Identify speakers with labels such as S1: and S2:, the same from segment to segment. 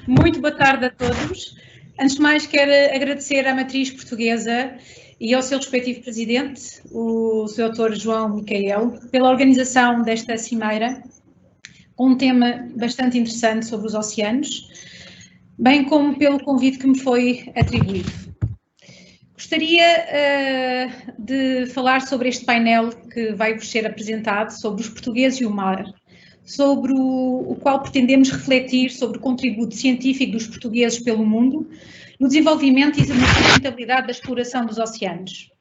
S1: Muito boa tarde a todos. Antes de mais, quero agradecer à matriz portuguesa e ao seu respectivo presidente, o Sr. Dr. João Micael, pela organização desta cimeira, com um tema bastante interessante sobre os oceanos, bem como pelo convite que me foi atribuído. Gostaria de falar sobre este painel que vai vos ser apresentado, sobre os portugueses e o mar, sobre o qual pretendemos refletir sobre o contributo científico dos portugueses pelo mundo, no desenvolvimento e na sustentabilidade da exploração dos oceanos.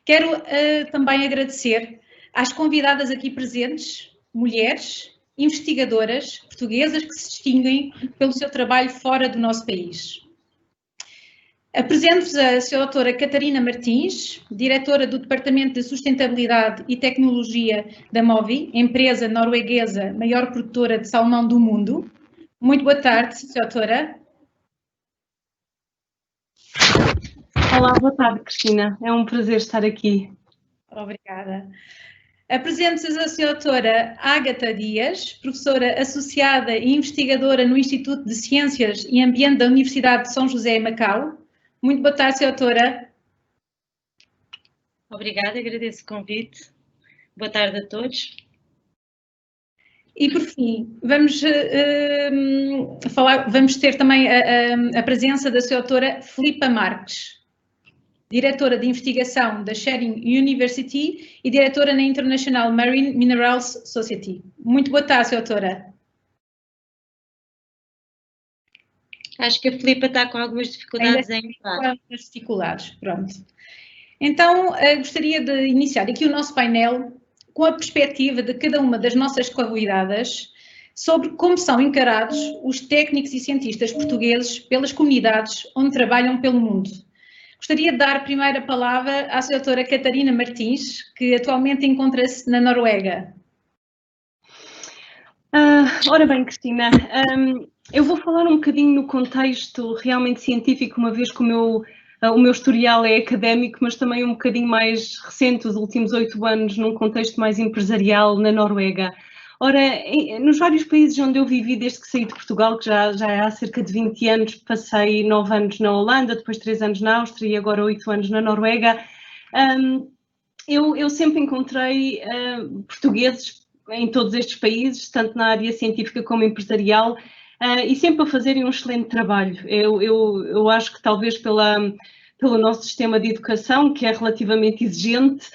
S1: Quero também agradecer às convidadas aqui presentes, mulheres, investigadoras portuguesas que se distinguem pelo seu trabalho fora do nosso país. Apresento-vos a Sra. Doutora Catarina Martins, diretora do Departamento de Sustentabilidade e Tecnologia da Movi, empresa norueguesa maior produtora de salmão do mundo. Muito boa tarde, Sra. Doutora.
S2: Olá, boa tarde, Cristina. É um prazer estar aqui.
S1: Obrigada. Apresento-vos a Sra. Doutora Ágata Dias, professora associada e investigadora no Instituto de Ciências e Ambiente da Universidade de São José em Macau. Muito boa tarde, Sra. Doutora.
S3: Obrigada, agradeço o convite. Boa tarde a todos.
S1: E, por fim, vamos ter também a presença da Sra. Doutora Filipa Marques, diretora de investigação da Sharing University e diretora na International Marine Minerals Society. Muito boa tarde, Sra. Doutora.
S3: Acho que a Filipa está com algumas dificuldades em falar.
S1: Com algumas dificuldades, pronto. Então, gostaria de iniciar aqui o nosso painel com a perspectiva de cada uma das nossas convidadas sobre como são encarados os técnicos e cientistas portugueses pelas comunidades onde trabalham pelo mundo. Gostaria de dar a primeira palavra à Sra. Doutora Catarina Martins, que atualmente encontra-se na Noruega.
S2: Ora bem, Cristina, eu vou falar um bocadinho no contexto realmente científico, uma vez que o meu historial é académico, mas também um bocadinho mais recente, os últimos 8 anos, num contexto mais empresarial na Noruega. Ora, nos vários países onde eu vivi desde que saí de Portugal, que já é há cerca de 20 anos, passei 9 anos na Holanda, depois 3 anos na Áustria e agora 8 anos na Noruega, eu sempre encontrei portugueses em todos estes países, tanto na área científica como empresarial, e sempre a fazerem um excelente trabalho. Eu acho que talvez pelo nosso sistema de educação, que é relativamente exigente,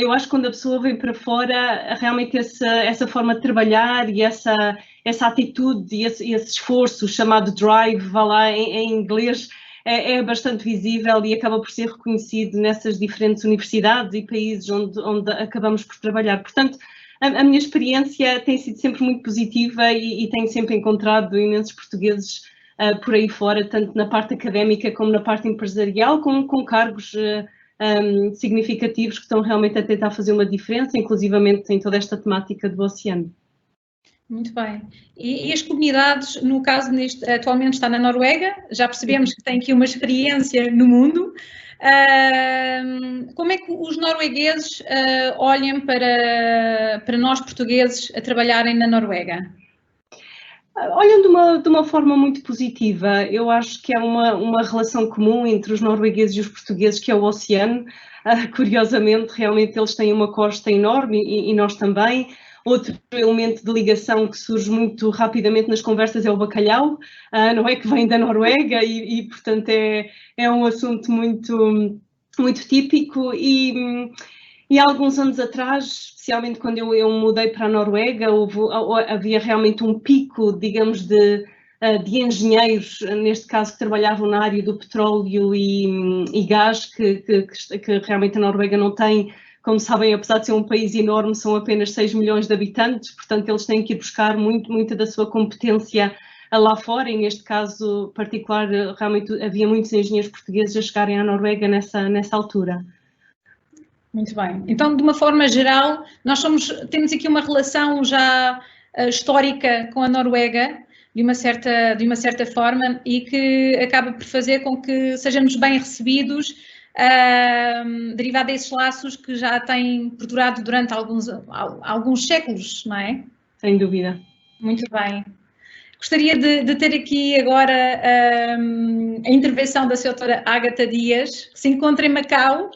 S2: eu acho que quando a pessoa vem para fora, realmente essa forma de trabalhar e essa atitude e esse esforço chamado drive, vá lá em inglês, é bastante visível e acaba por ser reconhecido nessas diferentes universidades e países onde acabamos por trabalhar. Portanto, a minha experiência tem sido sempre muito positiva e tenho sempre encontrado imensos portugueses por aí fora, tanto na parte académica como na parte empresarial, com cargos significativos que estão realmente a tentar fazer uma diferença, inclusivamente em toda esta temática do oceano.
S1: Muito bem. E as comunidades, no caso, atualmente está na Noruega, já percebemos que tem aqui uma experiência no mundo. Como é que os noruegueses olham para nós portugueses a trabalharem na Noruega?
S2: Olham de uma forma muito positiva. Eu acho que há uma relação comum entre os noruegueses e os portugueses, que é o oceano. Curiosamente, realmente eles têm uma costa enorme e nós também. Outro elemento de ligação que surge muito rapidamente nas conversas é o bacalhau, não é, que vem da Noruega e portanto, é um assunto muito típico e há alguns anos atrás, especialmente quando eu mudei para a Noruega, havia realmente um pico, digamos, de engenheiros, neste caso, que trabalhavam na área do petróleo e gás, que realmente a Noruega não tem. Como sabem, apesar de ser um país enorme, são apenas 6 milhões de habitantes, portanto eles têm que ir buscar muita da sua competência lá fora, e neste caso particular realmente havia muitos engenheiros portugueses a chegarem à Noruega nessa altura.
S1: Muito bem. Então, de uma forma geral, nós temos aqui uma relação já histórica com a Noruega, de uma certa forma, e que acaba por fazer com que sejamos bem recebidos, derivado desses laços que já têm perdurado durante alguns séculos, não é?
S2: Sem dúvida.
S1: Muito bem. Gostaria de ter aqui agora a intervenção da Sra. Ágata Dias, que se encontra em Macau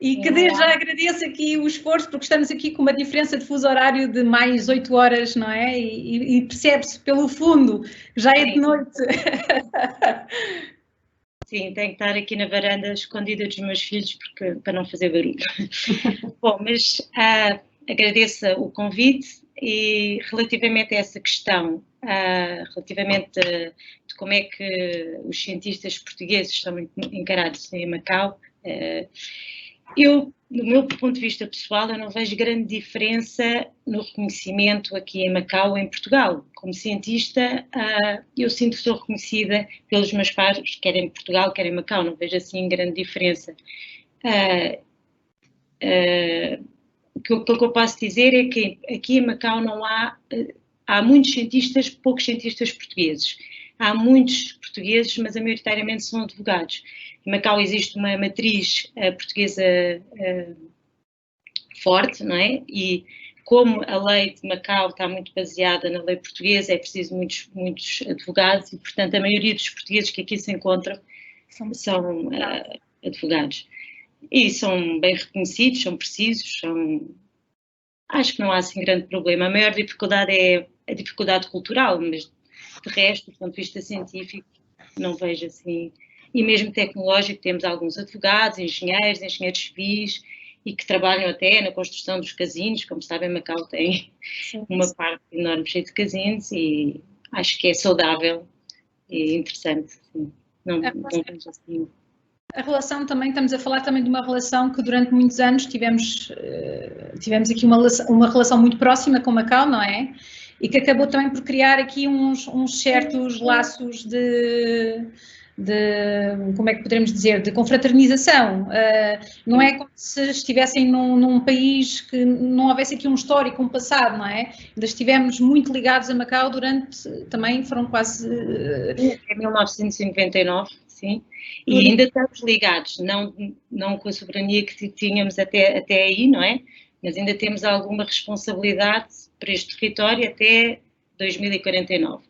S1: e que desde já agradeço aqui o esforço, porque estamos aqui com uma diferença de fuso horário de mais 8 horas, não é? E percebe-se pelo fundo, já é de noite.
S3: Sim, tenho que estar aqui na varanda escondida dos meus filhos para não fazer barulho. Bom, mas agradeço o convite e relativamente a essa questão, relativamente de como é que os cientistas portugueses são encarados em Macau, eu, do meu ponto de vista pessoal, eu não vejo grande diferença no reconhecimento aqui em Macau ou em Portugal. Como cientista, eu sinto que sou reconhecida pelos meus pares, quer em Portugal, quer em Macau, não vejo assim grande diferença. O que eu posso dizer é que aqui em Macau não há muitos cientistas, poucos cientistas portugueses. Há muitos portugueses, mas maioritariamente são advogados. Em Macau existe uma matriz portuguesa forte, não é? E como a lei de Macau está muito baseada na lei portuguesa, é preciso muitos advogados e, portanto, a maioria dos portugueses que aqui se encontram são advogados. E são bem reconhecidos, são precisos, acho que não há assim grande problema. A maior dificuldade é a dificuldade cultural, mas de resto, do ponto de vista científico, não vejo assim. E mesmo tecnológico, temos alguns advogados, engenheiros civis, e que trabalham até na construção dos casinos. Como sabem, Macau tem uma parte enorme cheia de casinos e acho que é saudável e interessante. Sim. Não vejo assim.
S1: A relação também, estamos a falar também de uma relação que durante muitos anos tivemos aqui uma relação muito próxima com Macau, não é? E que acabou também por criar aqui uns certos laços de como é que poderemos dizer, de confraternização. Não é como se estivessem num país que não houvesse aqui um histórico, um passado, não é? Ainda estivemos muito ligados a Macau também foram quase...
S3: Em 1999, sim. E ainda estamos ligados, não com a soberania que tínhamos até aí, não é? Mas ainda temos alguma responsabilidade para este território até 2049.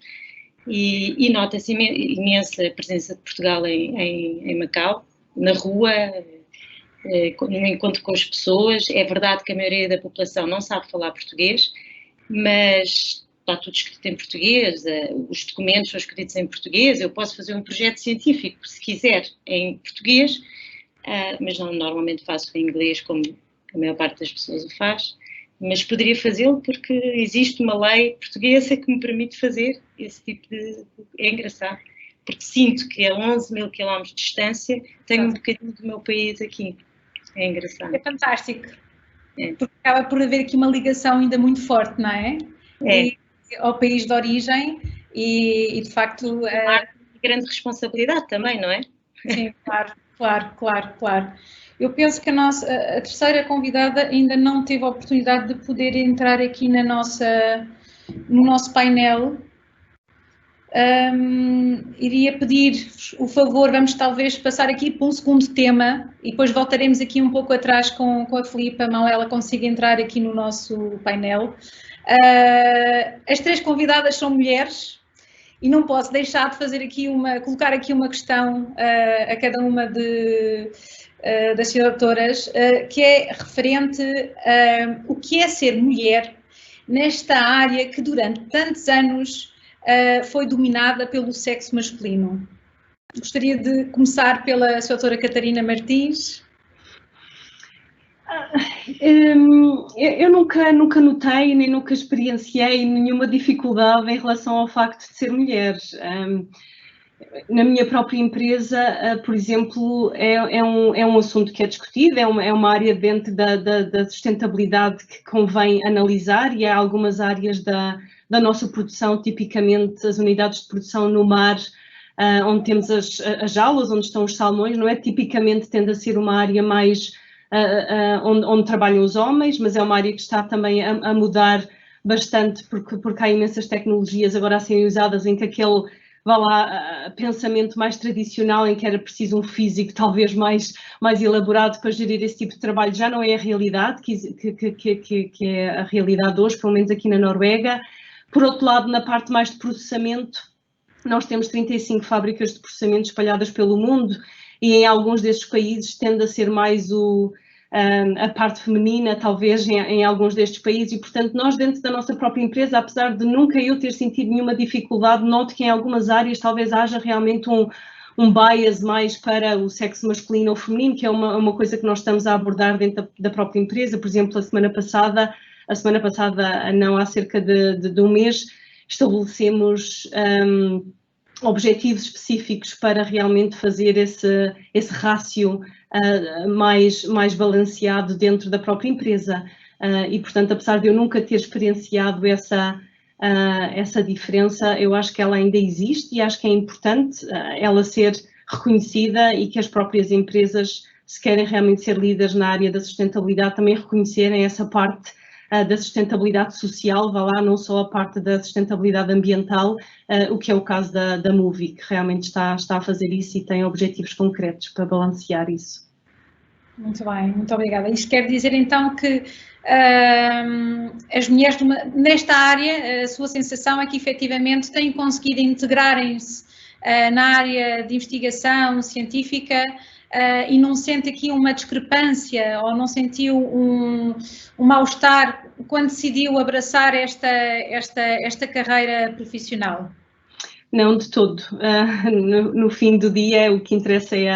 S3: E nota-se imensa presença de Portugal em Macau, na rua, no encontro com as pessoas. É verdade que a maioria da população não sabe falar português, mas está tudo escrito em português, os documentos são escritos em português. Eu posso fazer um projeto científico, se quiser, em português, mas normalmente faço em inglês, como a maior parte das pessoas o faz. Mas poderia fazê-lo porque existe uma lei portuguesa que me permite fazer esse tipo de... É engraçado, porque sinto que a 11 mil quilómetros de distância tenho um bocadinho do meu país aqui. É engraçado.
S1: É fantástico. Porque acaba por haver aqui uma ligação ainda muito forte, não é? Ao país de origem e de facto...
S3: Uma grande responsabilidade também, não é?
S1: Sim, claro. Eu penso que a terceira convidada ainda não teve a oportunidade de poder entrar aqui no nosso painel. Iria pedir-vos o favor, vamos talvez passar aqui para um segundo tema e depois voltaremos aqui um pouco atrás com a Filipa, mal ela consiga entrar aqui no nosso painel. As três convidadas são mulheres. E não posso deixar de fazer aqui colocar aqui uma questão a cada uma das senhoras doutoras, que é referente a o que é ser mulher nesta área que durante tantos anos foi dominada pelo sexo masculino. Gostaria de começar pela senhora doutora Catarina Martins.
S2: Eu nunca notei, nem nunca experienciei nenhuma dificuldade em relação ao facto de ser mulher. Na minha própria empresa, por exemplo, é um assunto que é discutido, é uma área dentro da sustentabilidade que convém analisar e há algumas áreas da nossa produção, tipicamente as unidades de produção no mar, onde temos as jaulas, onde estão os salmões, não é? Tipicamente tende a ser uma área mais... onde trabalham os homens, mas é uma área que está também a mudar bastante porque há imensas tecnologias agora a serem usadas em que aquele, vá lá, pensamento mais tradicional em que era preciso um físico talvez mais elaborado para gerir esse tipo de trabalho já não é a realidade, que é a realidade hoje, pelo menos aqui na Noruega. Por outro lado, na parte mais de processamento, nós temos 35 fábricas de processamento espalhadas pelo mundo e em alguns destes países tende a ser mais a parte feminina, talvez, em alguns destes países, e portanto nós dentro da nossa própria empresa, apesar de nunca eu ter sentido nenhuma dificuldade, noto que em algumas áreas talvez haja realmente um bias mais para o sexo masculino ou feminino, que é uma coisa que nós estamos a abordar dentro da própria empresa. Por exemplo, a semana passada, não há cerca de um mês, estabelecemos objetivos específicos para realmente fazer esse rácio mais balanceado dentro da própria empresa. E, portanto, apesar de eu nunca ter experienciado essa diferença, eu acho que ela ainda existe e acho que é importante ela ser reconhecida e que as próprias empresas, se querem realmente ser líderes na área da sustentabilidade, também reconhecerem essa parte da sustentabilidade social, vá lá, não só a parte da sustentabilidade ambiental, o que é o caso da Moovy, que realmente está a fazer isso e tem objetivos concretos para balancear isso.
S1: Muito bem, muito obrigada. Isto quer dizer então que as mulheres nesta área, a sua sensação é que efetivamente têm conseguido integrarem-se na área de investigação científica e não sente aqui uma discrepância ou não sentiu um mal-estar quando decidiu abraçar esta carreira profissional?
S2: Não, de todo. No fim do dia, o que interessa é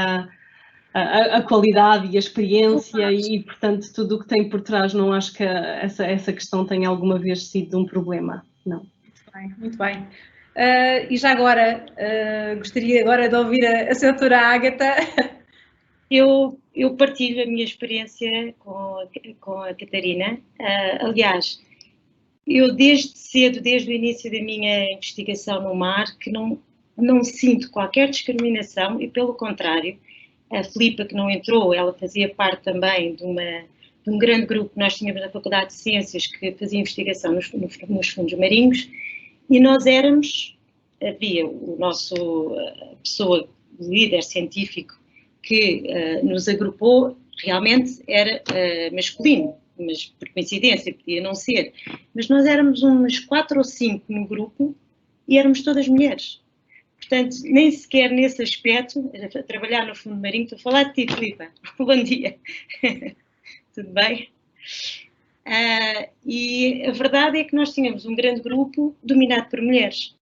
S2: a qualidade e a experiência e, portanto, tudo o que tem por trás, não acho que essa questão tenha alguma vez sido um problema, não.
S1: Muito bem, muito bem. E já agora, gostaria agora de ouvir a doutora Ágata.
S3: Eu partilho a minha experiência com a Catarina. Aliás, eu desde cedo, desde o início da minha investigação no mar, que não sinto qualquer discriminação e, pelo contrário, a Filipa, que não entrou, ela fazia parte também de um grande grupo que nós tínhamos na Faculdade de Ciências que fazia investigação nos fundos marinhos e nós havia o nosso pessoa, líder científico que nos agrupou, realmente era masculino, mas por coincidência podia não ser, mas nós éramos uns 4 ou 5 no grupo e éramos todas mulheres. Portanto, nem sequer nesse aspecto, a trabalhar no fundo marinho, estou a falar de ti, Filipa. Bom dia. Tudo bem? E a verdade é que nós tínhamos um grande grupo dominado por mulheres.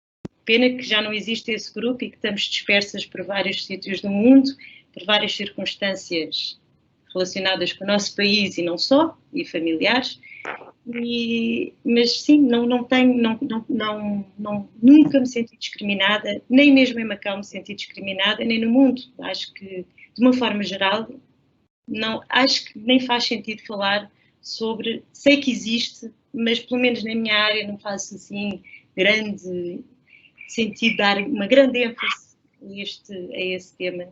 S3: Pena que já não existe esse grupo e que estamos dispersas por vários sítios do mundo, por várias circunstâncias relacionadas com o nosso país e não só, e familiares. Mas sim, nunca me senti discriminada, nem mesmo em Macau me senti discriminada, nem no mundo. Acho que, de uma forma geral, acho que nem faz sentido falar sobre, sei que existe, mas pelo menos na minha área não faço assim grande sentido dar uma grande ênfase a esse tema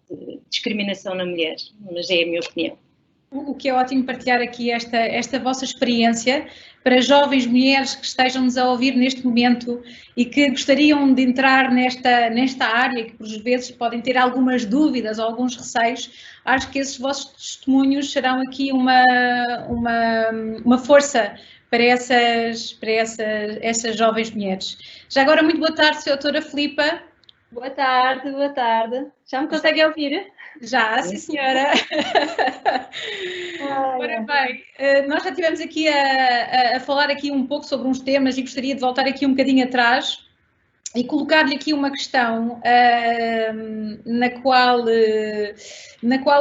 S3: de discriminação na mulher, mas é a minha opinião.
S1: O que é ótimo partilhar aqui esta vossa experiência para jovens mulheres que estejam-nos a ouvir neste momento e que gostariam de entrar nesta área, que por vezes podem ter algumas dúvidas ou alguns receios. Acho que esses vossos testemunhos serão aqui uma força para essas jovens mulheres. Já agora, muito boa tarde, doutora Filipa.
S4: Boa tarde, boa tarde. Já me consegue ouvir?
S1: Já, sim senhora. Ora bem, nós já estivemos aqui a falar aqui um pouco sobre uns temas e gostaria de voltar aqui um bocadinho atrás e colocar-lhe aqui uma questão na qual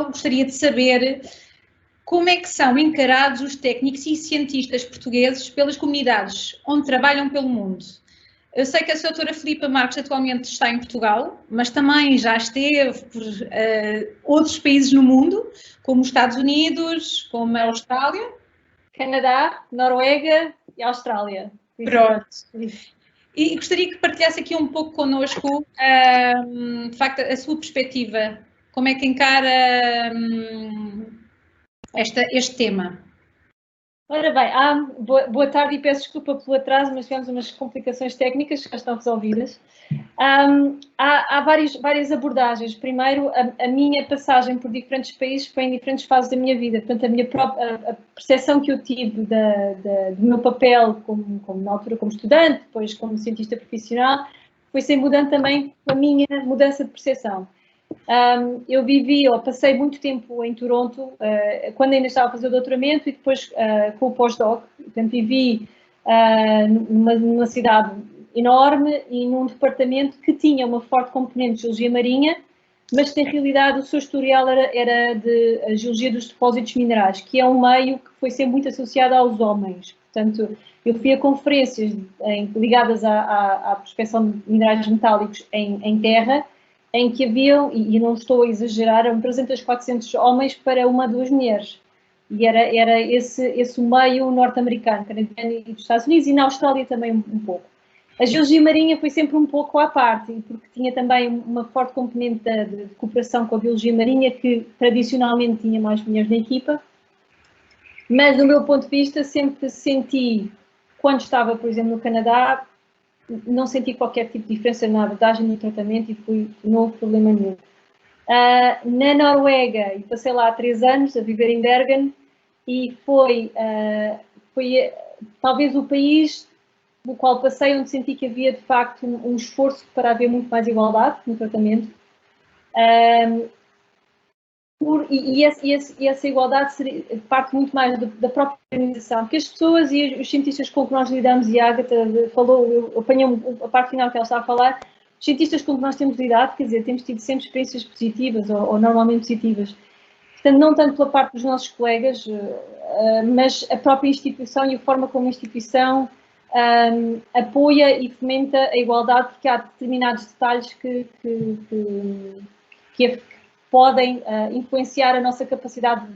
S1: gostaria de saber como é que são encarados os técnicos e cientistas portugueses pelas comunidades onde trabalham pelo mundo. Eu sei que a doutora Filipa Marques atualmente está em Portugal, mas também já esteve por outros países no mundo, como os Estados Unidos, como a Austrália,
S4: Canadá, Noruega e Austrália.
S1: Pronto. E gostaria que partilhasse aqui um pouco connosco, de facto, a sua perspectiva. Como é que encara este tema?
S4: Ora bem, boa tarde e peço desculpa pelo atraso, mas tivemos umas complicações técnicas que já estão resolvidas. Há várias abordagens. Primeiro, a minha passagem por diferentes países foi em diferentes fases da minha vida. Portanto, a percepção que eu tive do meu papel na altura como estudante, depois como cientista profissional, foi sempre mudando também a minha mudança de percepção. Eu passei muito tempo em Toronto, quando ainda estava a fazer o doutoramento e depois com o pós-doc. Portanto, vivi numa cidade enorme e num departamento que tinha uma forte componente de geologia marinha, mas que na realidade o seu historial era de geologia dos depósitos minerais, que é um meio que foi sempre muito associado aos homens. Portanto, eu fui a conferências ligadas à prospecção de minerais metálicos em terra, em que haviam, e não estou a exagerar, eram 300, 400 homens para 1 ou 2 mulheres. E era esse o meio norte-americano, canadiano e dos Estados Unidos, e na Austrália também um pouco. A geologia marinha foi sempre um pouco à parte, porque tinha também uma forte componente de cooperação com a biologia marinha, que tradicionalmente tinha mais mulheres na equipa. Mas, do meu ponto de vista, sempre senti, quando estava, por exemplo, no Canadá, não senti qualquer tipo de diferença na abordagem, no tratamento e não houve problema nenhum. Na Noruega, e passei lá há 3 anos a viver em Bergen, e foi talvez o país no qual passei onde senti que havia de facto um esforço para haver muito mais igualdade no tratamento. E essa igualdade parte muito mais da própria organização, que as pessoas e os cientistas com que nós lidamos, e a Ágata falou, eu apanhei a parte final que ela estava a falar, os cientistas com que nós temos lidado, quer dizer, temos tido sempre experiências positivas ou normalmente positivas. Portanto, não tanto pela parte dos nossos colegas, mas a própria instituição e a forma como a instituição apoia e fomenta a igualdade, porque há determinados detalhes que podem influenciar a nossa capacidade,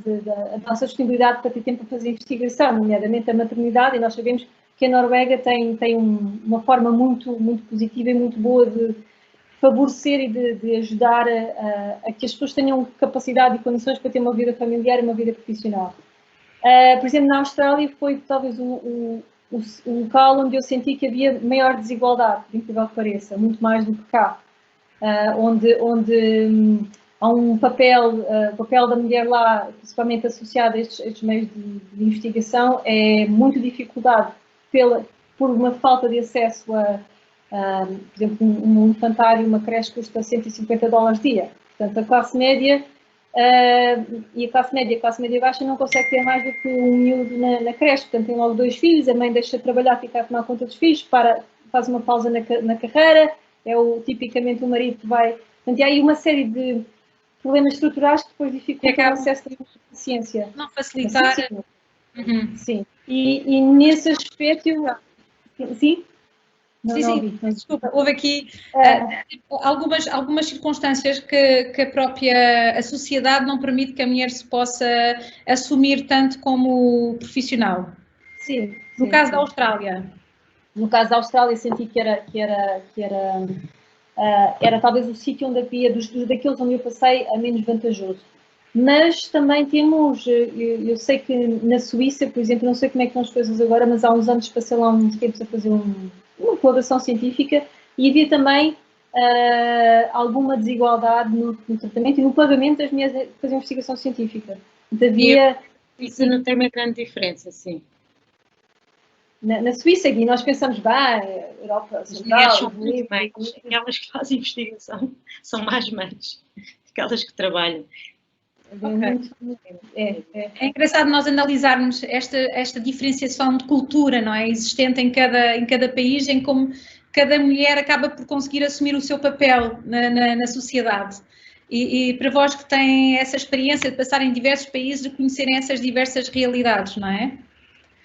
S4: a nossa disponibilidade para ter tempo para fazer investigação, nomeadamente a maternidade, e nós sabemos que a Noruega tem uma forma muito positiva e muito boa de favorecer e de ajudar a que as pessoas tenham capacidade e condições para ter uma vida familiar e uma vida profissional. Por exemplo, na Austrália foi talvez o local onde eu senti que havia maior desigualdade, por incrível que pareça, muito mais do que cá, onde há um papel da mulher lá, principalmente associado a estes meios de investigação, é muito dificuldade por uma falta de acesso a, por exemplo, um infantário, uma creche custa $150 dia. Portanto, a classe média e a classe média baixa não consegue ter mais do que um miúdo na creche. Portanto, tem logo 2 filhos, a mãe deixa de trabalhar, fica a tomar conta dos filhos, faz uma pausa na carreira, tipicamente o marido que vai... Portanto, há aí uma série de problemas estruturais que depois dificultam o acesso à ciência.
S1: Não facilitar.
S4: Sim. E nesse aspecto, sim?
S1: Sim. Desculpa, houve aqui algumas circunstâncias que a própria sociedade não permite que a mulher se possa assumir tanto como profissional.
S4: Sim.
S1: No caso da Austrália.
S4: No caso da Austrália, senti que era talvez o sítio onde havia, daqueles onde eu passei, a menos vantajoso. Mas também temos, eu sei que na Suíça, por exemplo, não sei como é que estão as coisas agora, mas há uns anos passei lá uns tempos a fazer uma colaboração científica e havia também alguma desigualdade no tratamento e no pagamento das mulheres que faziam investigação científica.
S3: Isso não tem uma grande diferença, sim.
S4: Na Suíça, aqui nós pensamos, Europa Central...
S3: As mulheres são muito mães, aquelas que fazem investigação são mais mães, aquelas que trabalham.
S1: Okay. É engraçado nós analisarmos esta diferenciação de cultura, não é? Existente em cada país, em como cada mulher acaba por conseguir assumir o seu papel na sociedade. E para vós que têm essa experiência de passar em diversos países, de conhecerem essas diversas realidades, não é?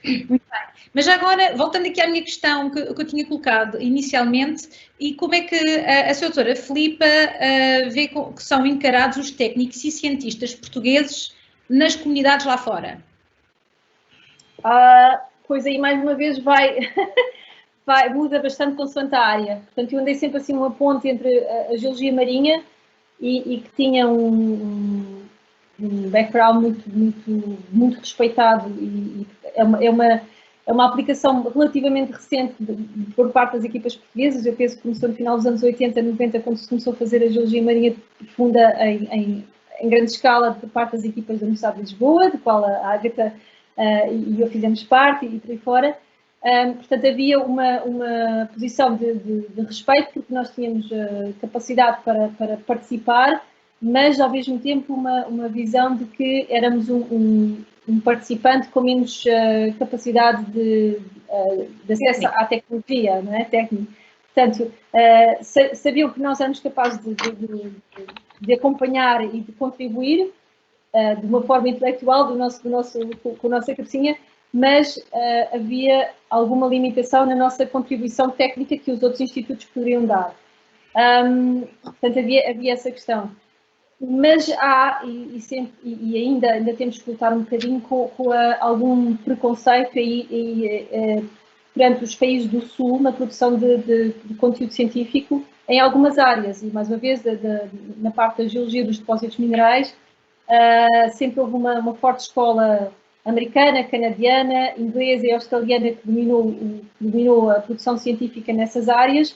S1: Muito bem. Mas agora, voltando aqui à minha questão que eu tinha colocado inicialmente, e como é que a sua doutora Filipa vê que são encarados os técnicos e cientistas portugueses nas comunidades lá fora?
S4: Pois aí, mais uma vez, muda bastante consoante a área. Portanto, eu andei sempre assim uma ponte entre a geologia marinha e que tinha background muito respeitado e é uma aplicação relativamente recente por parte das equipas portuguesas. Eu penso que começou no final dos anos 80, 90, quando se começou a fazer a geologia marinha profunda em grande escala por parte das equipas da Universidade de Lisboa, de qual a Ágata e eu fizemos parte e por aí fora. Portanto, havia uma posição de respeito, porque nós tínhamos capacidade para participar, mas ao mesmo tempo uma visão de que éramos um participante com menos capacidade de acesso à tecnologia, não é? Técnica. Portanto, sabiam que nós éramos capazes de acompanhar e de contribuir de uma forma intelectual com a nossa cabecinha, mas havia alguma limitação na nossa contribuição técnica que os outros institutos poderiam dar. Portanto, havia essa questão. Mas há, e ainda temos que lutar um bocadinho com algum preconceito perante os países do Sul na produção de conteúdo científico em algumas áreas. E, mais uma vez, na parte da geologia dos depósitos minerais, sempre houve uma forte escola americana, canadiana, inglesa e australiana que dominou a produção científica nessas áreas,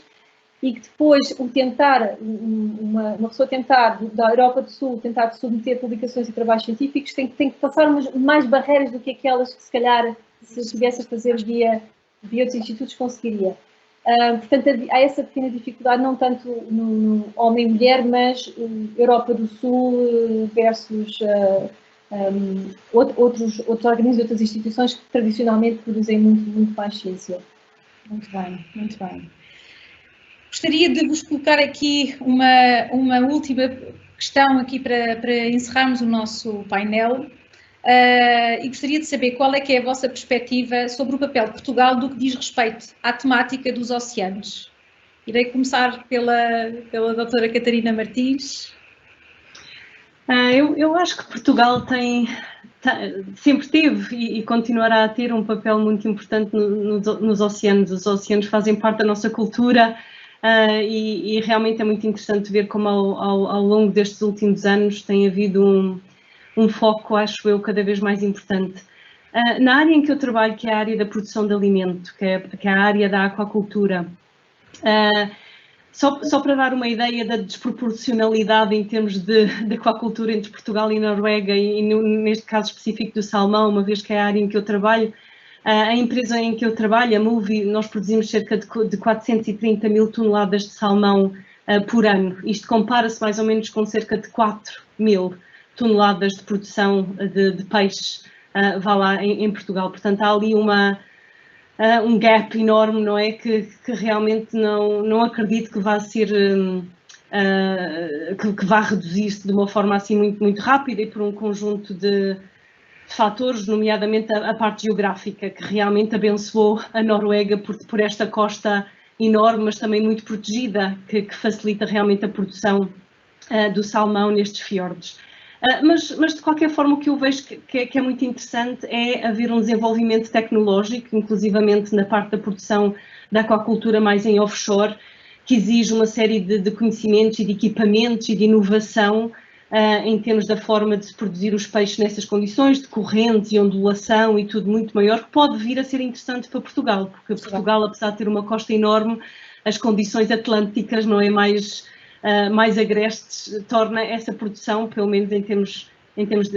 S4: e que depois uma pessoa tentar, da Europa do Sul, tentar submeter publicações e trabalhos científicos, tem que passar mais barreiras do que aquelas que, se calhar, se estivesse a fazer via outros institutos, conseguiria. Portanto, há essa pequena dificuldade, não tanto no homem e mulher, mas Europa do Sul versus outros organismos, outras instituições que tradicionalmente produzem muito mais ciência.
S1: Muito bem, muito bem. Gostaria de vos colocar aqui uma última questão aqui para encerrarmos o nosso painel e gostaria de saber qual é que é a vossa perspectiva sobre o papel de Portugal do que diz respeito à temática dos oceanos. Irei começar pela doutora Catarina Martins.
S2: Eu acho que Portugal sempre teve e continuará a ter um papel muito importante nos oceanos. Os oceanos fazem parte da nossa cultura. E realmente é muito interessante ver como ao longo destes últimos anos tem havido um foco, acho eu, cada vez mais importante. Na área em que eu trabalho, que é a área da produção de alimento, que é a área da aquacultura, só para dar uma ideia da desproporcionalidade em termos de aquacultura entre Portugal e Noruega, e neste caso específico do salmão, uma vez que é a área em que eu trabalho, a empresa em que eu trabalho, a Movi, nós produzimos cerca de 430 mil toneladas de salmão por ano. Isto compara-se mais ou menos com cerca de 4 mil toneladas de produção de peixes em Portugal. Portanto, há ali um gap enorme, não é? Que realmente não acredito que vá ser, que vá reduzir-se de uma forma assim muito rápida e por um conjunto de fatores, nomeadamente a parte geográfica, que realmente abençoou a Noruega por esta costa enorme, mas também muito protegida, que facilita realmente a produção do salmão nestes fiordes. Mas de qualquer forma o que eu vejo que é muito interessante é haver um desenvolvimento tecnológico, inclusivamente na parte da produção da aquacultura mais em offshore, que exige uma série de conhecimentos e de equipamentos e de inovação em termos da forma de se produzir os peixes nessas condições, de correntes e ondulação e tudo muito maior, que pode vir a ser interessante para Portugal, porque Portugal, apesar de ter uma costa enorme, as condições atlânticas, não é, mais agrestes, torna essa produção, pelo menos em termos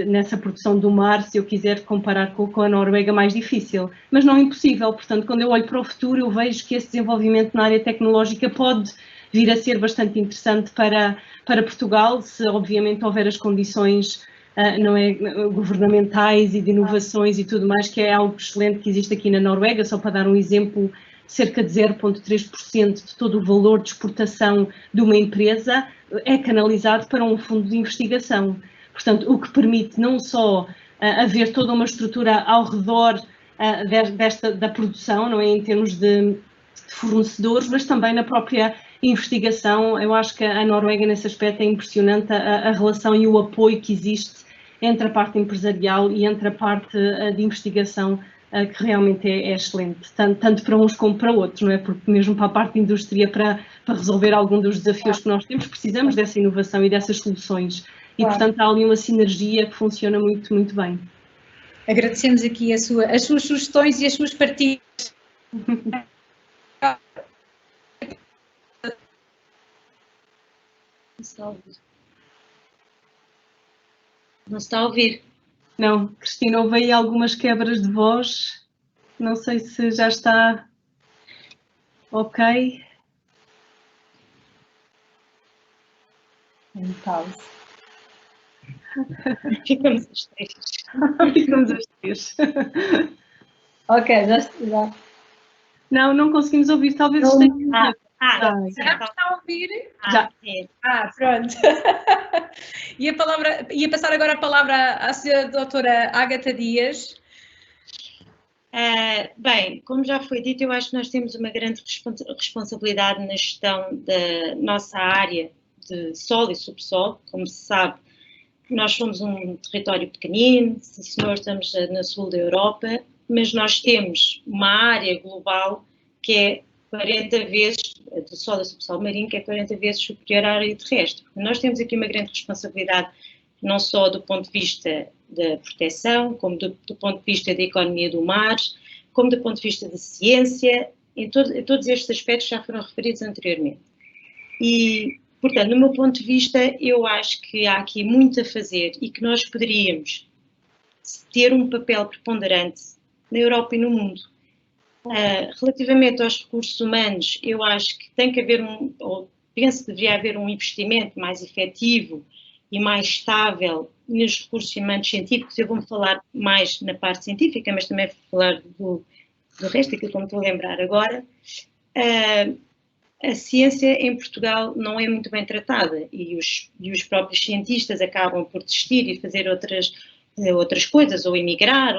S2: nessa produção do mar, se eu quiser comparar com a Noruega, mais difícil, mas não impossível. Portanto, quando eu olho para o futuro, eu vejo que esse desenvolvimento na área tecnológica pode vir a ser bastante interessante para Portugal, se obviamente houver as condições governamentais e de inovações e tudo mais, que é algo excelente que existe aqui na Noruega. Só para dar um exemplo, cerca de 0,3% de todo o valor de exportação de uma empresa é canalizado para um fundo de investigação. Portanto, o que permite não só haver toda uma estrutura ao redor da produção, não é, em termos de fornecedores, mas também na própria investigação. Eu acho que a Noruega, nesse aspecto, é impressionante a relação e o apoio que existe entre a parte empresarial e entre a parte de investigação, que realmente é excelente, tanto para uns como para outros, não é? Porque mesmo para a parte de indústria, para resolver algum dos desafios que nós temos, precisamos dessa inovação e dessas soluções. e, portanto, há ali uma sinergia que funciona muito, muito bem.
S1: Agradecemos aqui as suas sugestões e as suas partilhas.
S3: Não se está a ouvir.
S2: Não, Cristina, houve aí algumas quebras de voz. Não sei se já está ok.
S4: Em pausa.
S3: Ficamos os três.
S2: Ficamos as três.
S4: Ok, já.
S2: Não conseguimos ouvir, talvez
S4: Não,
S2: esteja.
S1: Será que está a ouvir?
S2: Já.
S1: Pronto. Ia passar agora a palavra à senhora doutora Ágata Dias.
S3: Bem, como já foi dito, eu acho que nós temos uma grande responsabilidade na gestão da nossa área de solo e subsolo. Como se sabe, nós somos um território pequenino, sim senhor, estamos no sul da Europa, mas nós temos uma área global que é 40 vezes, do solo e subsolo marinho, que é 40 vezes superior à área terrestre. Nós temos aqui uma grande responsabilidade, não só do ponto de vista da proteção, como do ponto de vista da economia do mar, como do ponto de vista da ciência, em todos estes aspectos já foram referidos anteriormente. E, portanto, no meu ponto de vista, eu acho que há aqui muito a fazer e que nós poderíamos ter um papel preponderante na Europa e no mundo. Relativamente aos recursos humanos, eu acho que tem que haver ou penso que deveria haver um investimento mais efetivo e mais estável nos recursos humanos científicos. Eu vou-me falar mais na parte científica, mas também vou falar do resto, aquilo que eu me estou a lembrar agora. A ciência em Portugal não é muito bem tratada e os próprios cientistas acabam por desistir e fazer outras coisas, ou emigrar,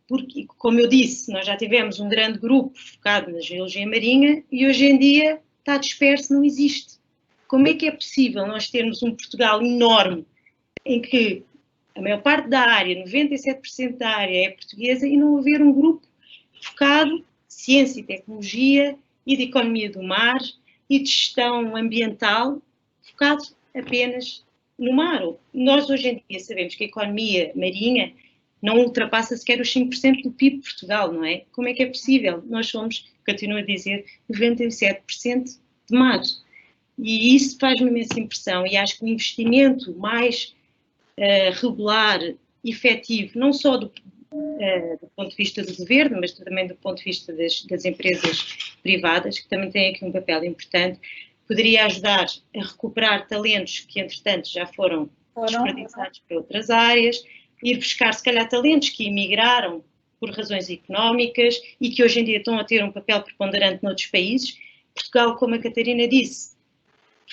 S3: porque, como eu disse, nós já tivemos um grande grupo focado na geologia marinha e hoje em dia está disperso, não existe. Como é que é possível nós termos um Portugal enorme em que a maior parte da área, 97% da área é portuguesa, e não haver um grupo focado em ciência e tecnologia e de economia do mar e de gestão ambiental, focado apenas no mar? Nós hoje em dia sabemos que a economia marinha não ultrapassa sequer os 5% do PIB de Portugal, não é? Como é que é possível? Nós somos, continuo a dizer, 97% de mar. E isso faz-me imensa impressão e acho que o investimento mais regular, efetivo, não só do ponto de vista do governo, mas também do ponto de vista das empresas privadas, que também têm aqui um papel importante, poderia ajudar a recuperar talentos que, entretanto, já foram desperdiçados para outras áreas, ir buscar, se calhar, talentos que emigraram por razões económicas e que hoje em dia estão a ter um papel preponderante noutros países. Portugal, como a Catarina disse,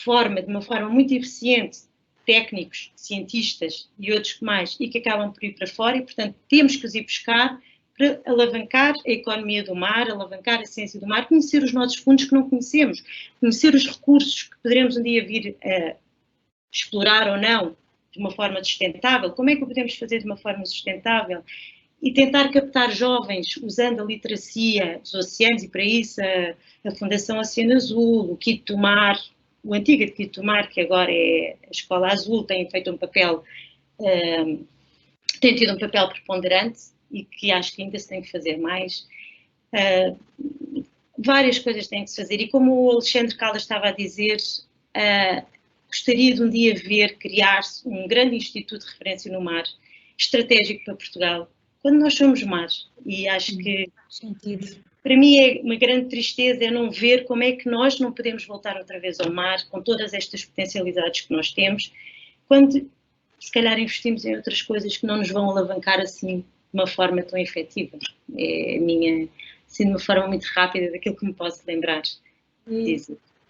S3: forma de uma forma muito eficiente técnicos, cientistas e outros mais, e que acabam por ir para fora, e, portanto, temos que os ir buscar para alavancar a economia do mar, alavancar a ciência do mar, conhecer os nossos fundos que não conhecemos, conhecer os recursos que poderemos um dia vir a explorar ou não de uma forma sustentável, como é que o podemos fazer de uma forma sustentável, e tentar captar jovens usando a literacia dos oceanos, e para isso a Fundação Oceano Azul, o Kit do Mar, o antigo Kit do Mar, que agora é a Escola Azul, tem feito um papel, tem tido um papel preponderante e que acho que ainda se tem que fazer mais. Várias coisas têm que se fazer e, como o Alexandre Caldas estava a dizer, gostaria de um dia ver criar-se um grande instituto de referência no mar, estratégico para Portugal, quando nós somos mar. E acho que, para mim, é uma grande tristeza não ver como é que nós não podemos voltar outra vez ao mar, com todas estas potencialidades que nós temos, quando, se calhar, investimos em outras coisas que não nos vão alavancar assim de uma forma tão efetiva. É a minha, assim, de uma forma muito rápida, daquilo que me posso lembrar.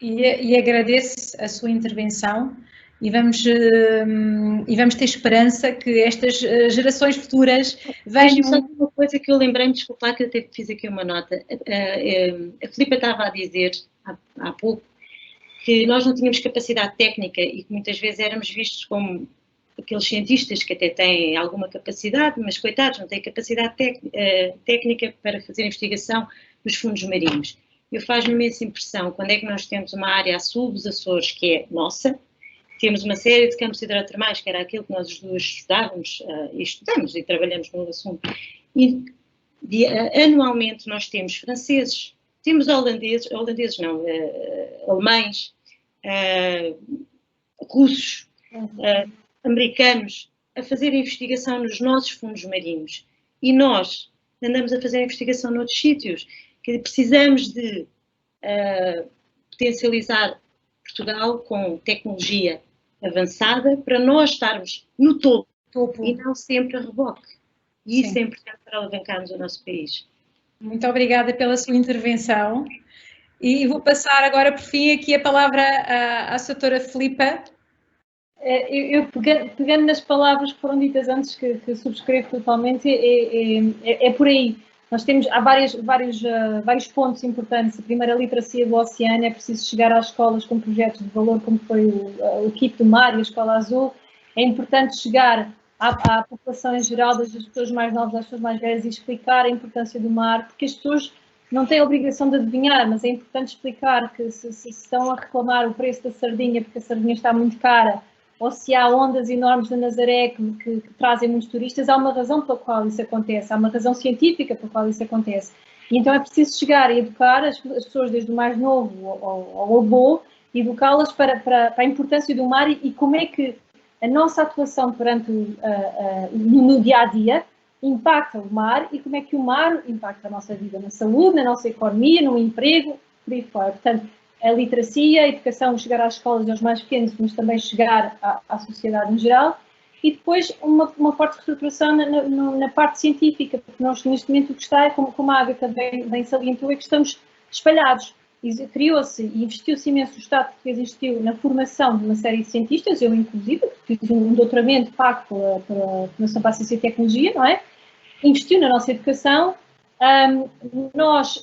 S1: E agradeço a sua intervenção e vamos ter esperança que estas gerações futuras vejam...
S3: Só uma coisa que eu lembrei-me, desculpa lá que eu até fiz aqui uma nota. A Filipa estava a dizer há pouco que nós não tínhamos capacidade técnica e que muitas vezes éramos vistos como aqueles cientistas que até têm alguma capacidade, mas coitados, não têm capacidade técnica para fazer investigação nos fundos marinhos. Faz-me imensa impressão quando é que nós temos uma área a sul dos Açores que é nossa, temos uma série de campos hidrotermais, que era aquilo que nós os dois estudávamos, e estudamos e trabalhamos no assunto. E anualmente nós temos franceses, temos holandeses não, alemães, russos, americanos, a fazer investigação nos nossos fundos marinhos. E nós andamos a fazer investigação noutros sítios, que precisamos de potencializar Portugal com tecnologia avançada para nós estarmos no topo e não sempre a reboque. E isso é importante para alavancarmos o nosso país.
S1: Muito obrigada pela sua intervenção. E vou passar agora, por fim, aqui a palavra à doutora Filipa.
S4: Eu pegando nas palavras que foram ditas antes, que subscrevo totalmente, é por aí. Nós temos, há vários pontos importantes. A primeira, a literacia do oceano, é preciso chegar às escolas com projetos de valor, como foi o Equipe do Mar e a Escola Azul. É importante chegar à população em geral, das pessoas mais novas às pessoas mais velhas, e explicar a importância do mar, porque as pessoas não têm a obrigação de adivinhar, mas é importante explicar que se estão a reclamar o preço da sardinha, porque a sardinha está muito cara, ou se há ondas enormes da Nazaré que trazem muitos turistas, há uma razão pela qual isso acontece, há uma razão científica pela qual isso acontece. E então é preciso chegar e educar as pessoas desde o mais novo ao avô, educá-las para a importância do mar e como é que a nossa atuação perante no dia-a-dia impacta o mar e como é que o mar impacta a nossa vida, na saúde, na nossa economia, no emprego, por aí fora. Portanto, a literacia, a educação, chegar às escolas e aos mais pequenos, mas também chegar à sociedade em geral. E depois uma forte reestruturação na parte científica, porque nós neste momento o que está é, como a Ágata bem salientou, é que estamos espalhados. Criou-se e investiu-se imenso, o Estado português investiu na formação de uma série de cientistas, eu inclusive, fiz um doutoramento pago pela Fundação para a Ciência e Tecnologia, não é? Investiu na nossa educação, nós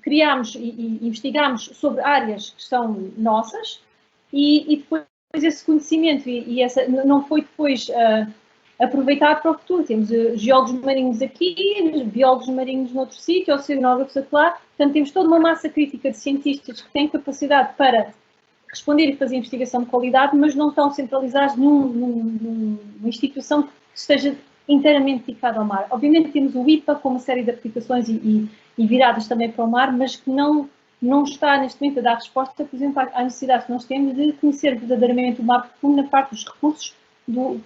S4: criámos e investigámos sobre áreas que são nossas e depois esse conhecimento e essa não foi depois aproveitado para o futuro. Temos geólogos marinhos aqui, biólogos marinhos noutro sítio, oceanógrafos lá. Portanto, temos toda uma massa crítica de cientistas que têm capacidade para responder e fazer investigação de qualidade, mas não estão centralizados numa instituição que esteja inteiramente dedicada ao mar. Obviamente temos o IPA com uma série de aplicações e viradas também para o mar, mas que não está neste momento a dar resposta, por exemplo, à necessidade que nós temos de conhecer verdadeiramente o mar profundo na parte dos recursos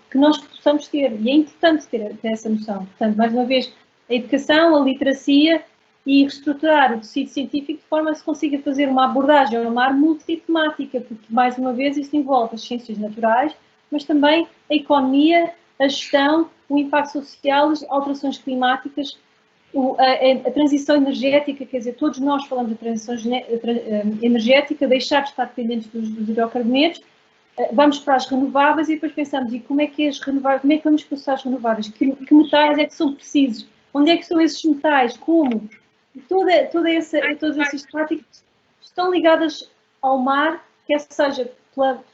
S4: que nós possamos ter. E é importante ter essa noção. Portanto, mais uma vez, a educação, a literacia e reestruturar o tecido científico de forma a se consiga fazer uma abordagem ao mar multitemática, porque, mais uma vez, isto envolve as ciências naturais, mas também a economia, a gestão, o impacto social, as alterações climáticas, a transição energética, quer dizer, todos nós falamos de transição energética, deixar de estar dependentes dos hidrocarbonetos, vamos para as renováveis e depois pensamos, e como é que as renováveis, como é que vamos processar as renováveis? Que metais é que são precisos? Onde é que estão esses metais? Como? Todas essas práticas estão ligadas ao mar, quer seja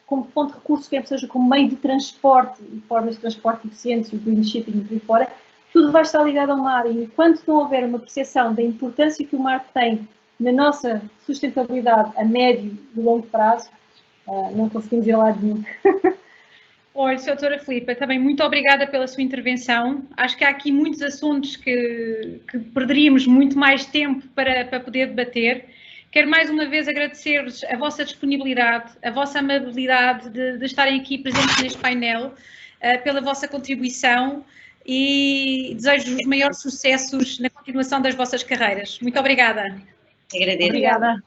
S4: como fonte de recursos, quer seja como meio de transporte e formas de transporte eficientes, o green shipping e por aí fora, tudo vai estar ligado ao mar. E enquanto não houver uma percepção da importância que o mar tem na nossa sustentabilidade a médio e longo prazo, não conseguimos ir a lado nenhum.
S1: Olha, doutora Filipa, também muito obrigada pela sua intervenção. Acho que há aqui muitos assuntos que perderíamos muito mais tempo para poder debater. Quero mais uma vez agradecer-vos a vossa disponibilidade, a vossa amabilidade de estarem aqui presentes neste painel, pela vossa contribuição e desejo os maiores sucessos na continuação das vossas carreiras. Muito obrigada.
S3: Agradeço.
S1: Obrigada.